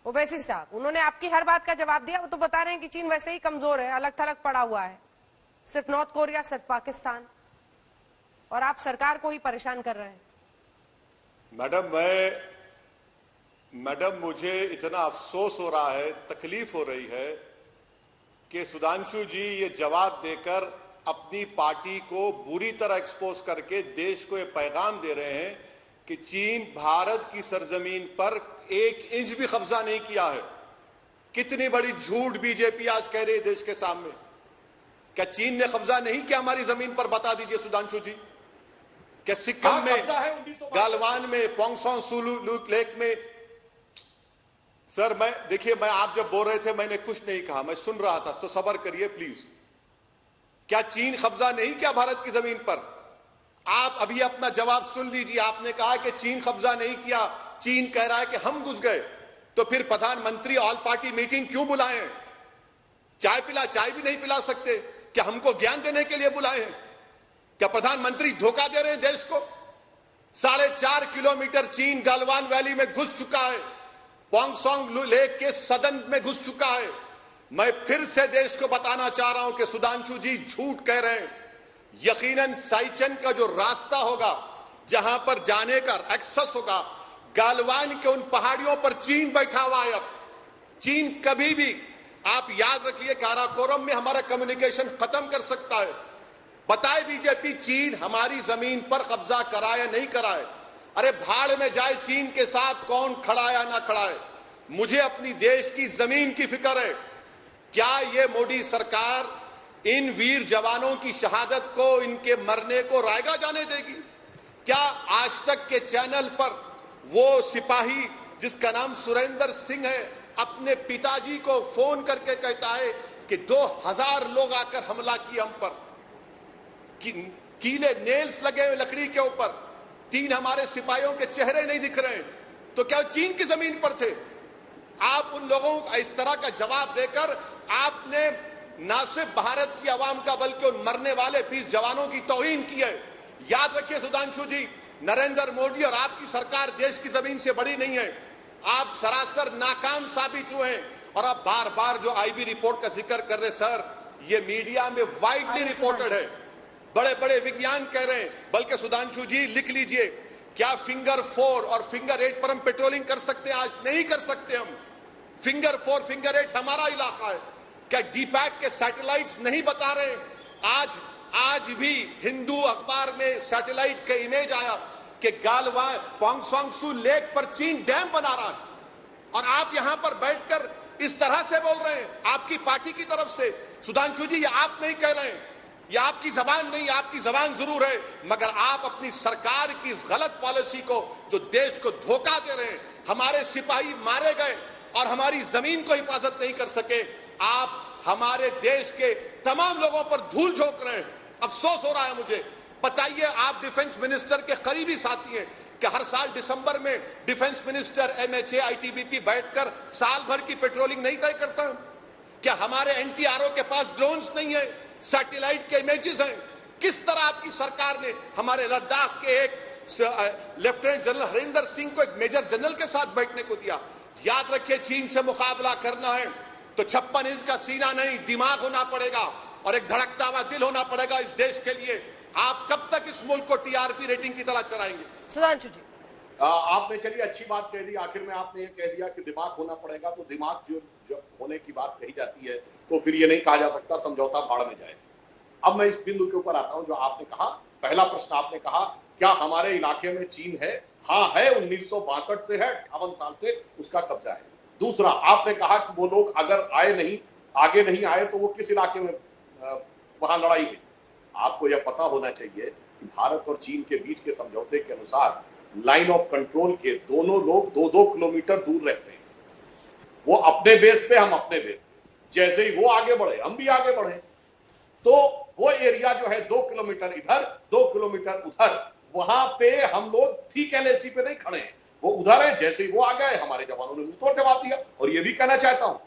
ओवैसी साहब, उन्होंने आपकी हर बात का जवाब दिया। वो तो बता रहे हैं कि चीन वैसे ही कमजोर है, अलग थलग पड़ा हुआ है, सिर्फ नॉर्थ कोरिया, सिर्फ पाकिस्तान, और आप सरकार को ही परेशान कर रहे हैं। मैडम, मुझे इतना अफसोस हो रहा है, तकलीफ हो रही है कि सुधांशु जी ये जवाब देकर अपनी पार्टी को बुरी तरह एक्सपोज करके देश को ये पैगाम दे रहे हैं कि चीन भारत की सरजमीन पर 1 इंच भी कब्जा नहीं किया है। कितनी बड़ी झूठ बीजेपी आज कह रही है देश के सामने। क्या चीन ने कब्जा नहीं किया हमारी जमीन पर? बता दीजिए सुधांशु जी। क्या सिक्किम में, गालवान में, पोंगसोंग सुलू लेक में? सर देखिए, मैं आप जब बोल रहे थे मैंने कुछ नहीं कहा, मैं सुन रहा था, तो सब्र करिए प्लीज। क्या चीन कब्जा नहीं किया भारत की जमीन पर? आप अभी अपना जवाब सुन लीजिए। आपने कहा कि चीन कब्जा नहीं किया, चीन कह रहा है कि हम घुस गए। तो फिर प्रधानमंत्री ऑल पार्टी मीटिंग क्यों बुलाए? चाय भी नहीं पिला सकते? क्या हमको ज्ञान देने के लिए बुलाए हैं? क्या प्रधानमंत्री धोखा दे रहे हैं देश को? 4.5 किलोमीटर चीन गालवान वैली में घुस चुका है, पोंगसोंग लेक के सदन में घुस चुका है। मैं फिर से देश को बताना चाह रहा हूं कि सुधांशु जी झूठ कह रहे हैं। यकीनन साइचन का जो रास्ता होगा, जहां पर जाने का एक्सेस होगा, गालवान के उन पहाड़ियों पर चीन बैठा हुआ है। अब चीन कभी भी, आप याद रखिए, काराकोरम में हमारा कम्युनिकेशन खत्म कर सकता है। बताए बीजेपी चीन हमारी जमीन पर कब्जा कराए या नहीं कराए? अरे भाड़ में जाए चीन के साथ कौन खड़ा या ना खड़ा है। मुझे अपनी देश की जमीन की फिक्र है। क्या ये मोदी सरकार इन वीर जवानों की शहादत को, इनके मरने को रायगा जाने देगी? क्या आज तक के चैनल पर वो सिपाही जिसका नाम सुरेंद्र सिंह है, अपने पिताजी को फोन करके कहता है कि 2000 लोग आकर हमला किए हम पर, कीले नेल्स लगे हुए लकड़ी के ऊपर, 3 हमारे सिपाहियों के चेहरे नहीं दिख रहे हैं? तो क्या चीन की जमीन पर थे? आप उन लोगों को इस तरह का जवाब देकर आपने न सिर्फ भारत की आवाम का बल्कि उन मरने वाले 20 जवानों की तौहीन की है। याद रखिए सुधांशु जी, नरेंद्र मोदी और आपकी सरकार देश की जमीन से बड़ी नहीं है। आप सरासर नाकाम साबित हुए हैं। और आप बार बार जो आईबी रिपोर्ट का जिक्र कर रहे सर, ये मीडिया में वाइडली रिपोर्टेड है, बड़े बड़े विज्ञान कह रहे हैं। बल्कि सुधांशु जी लिख लीजिए, क्या फिंगर 4 और फिंगर 8 पर हम पेट्रोलिंग कर सकते हैं? आज नहीं कर सकते हम। फिंगर 4 फिंगर 8 हमारा इलाका है। क्या डीपैक के सैटेलाइट्स नहीं बता रहे? आज भी हिंदू अखबार में सैटेलाइट का इमेज आया कि गालवान पोंगसोंग सू लेक पर चीन डैम बना रहा है, और आप यहां पर बैठकर इस तरह से बोल रहे हैं आपकी पार्टी की तरफ से। सुधांशु जी, ये आप नहीं कह रहे हैं, ये आपकी जबान नहीं, आपकी जबान जरूर है, मगर आप अपनी सरकार की इस गलत पॉलिसी को, जो देश को धोखा दे रहे हैं, हमारे सिपाही मारे गए और हमारी जमीन को हिफाजत नहीं कर सके, आप हमारे देश के तमाम लोगों पर धूल झोंक रहे हैं। अफसोस हो रहा है मुझे। बताइए, आप डिफेंस मिनिस्टर के करीबी साथी हैं कि हर साल दिसंबर में डिफेंस मिनिस्टर एमएचए आईटीबीपी बैठकर साल भर की पेट्रोलिंग नहीं तय करता? क्या हमारे एनटीआरओ के पास ड्रोन्स नहीं है, सैटेलाइट के इमेजेस हैं? किस तरह आपकी सरकार ने हमारे लद्दाख के एक लेफ्टिनेंट जनरल हरिंदर सिंह को एक मेजर जनरल के साथ बैठने को दिया? याद रखिए, चीन से मुकाबला करना है तो 56 इंच का सीना नहीं, दिमाग होना पड़ेगा और एक धड़कता हुआ दिल होना पड़ेगा इस देश के लिए। आप कब तक इस मुल्क को टीआरपी रेटिंग की तरह चलाएंगे? सुधांशु जी, आपने चलिए अच्छी बात कह दी। आखिर में आपने ये कह दिया कि दिमाग होना पड़ेगा, तो दिमाग जो होने की बात कही जाती है तो फिर ये नहीं कहा जा सकता समझौता भाड़ में जाए। अब मैं इस बिंदु के ऊपर आता हूं जो आपने कहा। पहला प्रश्न आपने कहा क्या हमारे इलाके में चीन है? हाँ है, 1962 से है, 58 साल से उसका कब्जा है। दूसरा, आपने कहा कि वो लोग अगर आगे नहीं आए तो वो किस इलाके में वहां लड़ाई है। आपको यह पता होना चाहिए कि भारत और चीन के बीच के समझौते के अनुसार लाइन ऑफ कंट्रोल के दोनों लोग 2-2 किलोमीटर दूर रहते हैं। वो अपने बेस पे, हम अपने बेस पे। जैसे ही वो आगे बढ़े हम भी आगे बढ़े, तो वो एरिया जो है 2 किलोमीटर इधर 2 किलोमीटर उधर, वहां पे हम लोग ठीक एलएसी पे नहीं खड़े हैं, वो उधर है। जैसे ही वो आ गए हमारे जवानों ने मुंह तोड़ जवाब दिया। और ये भी कहना चाहता हूं,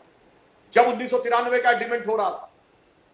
जब 1993 का एग्रीमेंट हो रहा था,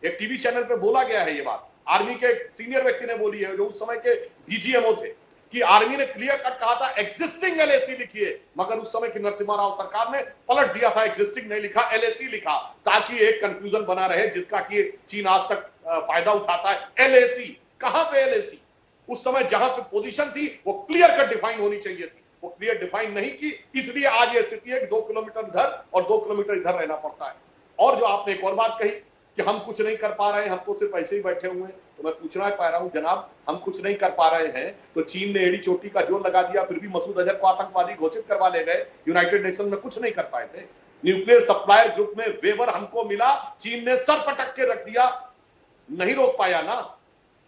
एक टीवी चैनल पे बोला गया है ये बात, आर्मी के सीनियर व्यक्ति ने बोली है जो उस समय के डीजीएमओ थे, कि आर्मी ने क्लियर कट कहा था एग्जिस्टिंग एलएसी लिखिए, मगर उस समय की नरसिम्हा राव सरकार ने पलट दिया था, एग्जिस्टिंग नहीं लिखा, एलएसी लिखा, ताकि एक कंफ्यूजन बना रहे जिसका कि चीन आज तक फायदा उठाता है। एलएसी कहां पे एलएसी? उस समय जहां पे पोजीशन थी वो क्लियर कट डिफाइन होनी चाहिए थी, वो क्लियर डिफाइन नहीं की, इसलिए आज ये स्थिति है कि 2 किलोमीटर इधर और 2 किलोमीटर इधर रहना पड़ता है। और जो आपने एक और बात कही कि हम कुछ नहीं कर पा रहे हैं, हम तो सिर्फ ऐसे ही बैठे हुए हैं, तो मैं पूछना पा रहा हूं जनाब, हम कुछ नहीं कर पा रहे हैं तो चीन ने एड़ी चोटी का जोर लगा दिया, फिर भी मसूद अजहर को आतंकवादी घोषित करवा ले गए, यूनाइटेड नेशन में कुछ नहीं कर पाए थे। न्यूक्लियर सप्लायर ग्रुप में वेवर हमको मिला, चीन ने सर पटक के रख दिया, नहीं रोक पाया ना।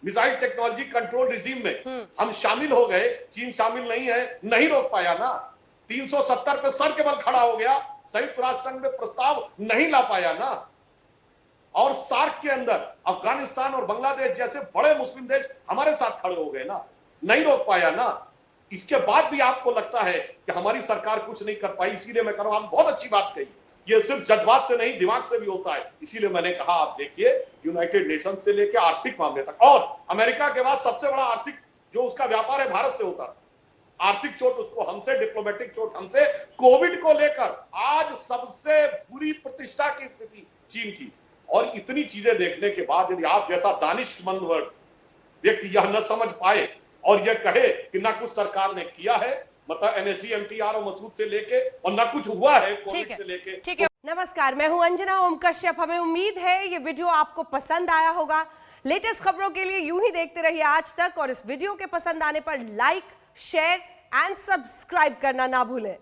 मिसाइल टेक्नोलॉजी कंट्रोल रिजीम में हम शामिल हो गए, चीन शामिल नहीं है, नहीं रोक पाया ना। 370 पे सर के बल खड़ा हो गया, संयुक्त राष्ट्र संघ में प्रस्ताव नहीं ला पाया ना। और सार्क के अंदर अफगानिस्तान और बांग्लादेश जैसे बड़े मुस्लिम देश हमारे साथ खड़े हो गए ना, नहीं रोक पाया ना। इसके बाद भी आपको लगता है कि हमारी सरकार कुछ नहीं कर पाई, इसीलिए मैं कह रहा हूं, आप बहुत अच्छी बात कही, ये सिर्फ जज्बात से नहीं दिमाग से भी होता है। इसीलिए मैंने कहा, आप देखिए यूनाइटेड नेशन से लेकर आर्थिक मामले तक, और अमेरिका के बाद सबसे बड़ा आर्थिक जो उसका व्यापार है भारत से होता था, आर्थिक चोट उसको हमसे, डिप्लोमेटिक चोट हमसे, कोविड को लेकर आज सबसे बुरी प्रतिष्ठा की स्थिति चीन की। और इतनी चीजें देखने के बाद यदि आप जैसा दानिशमंद व्यक्ति यह न समझ पाए और यह कहे कि ना कुछ सरकार ने किया है, मतलब एनएसजी, एमटीआर और मसूद से लेके, और ना कुछ हुआ है कोविड से लेके। ठीक है। नमस्कार, मैं हूं अंजना ओम कश्यप। हमें उम्मीद है ये वीडियो आपको पसंद आया होगा। लेटेस्ट खबरों के लिए यूं ही देखते रहिए आज तक, और इस वीडियो के पसंद आने पर लाइक, शेयर एंड सब्सक्राइब करना ना भूलें।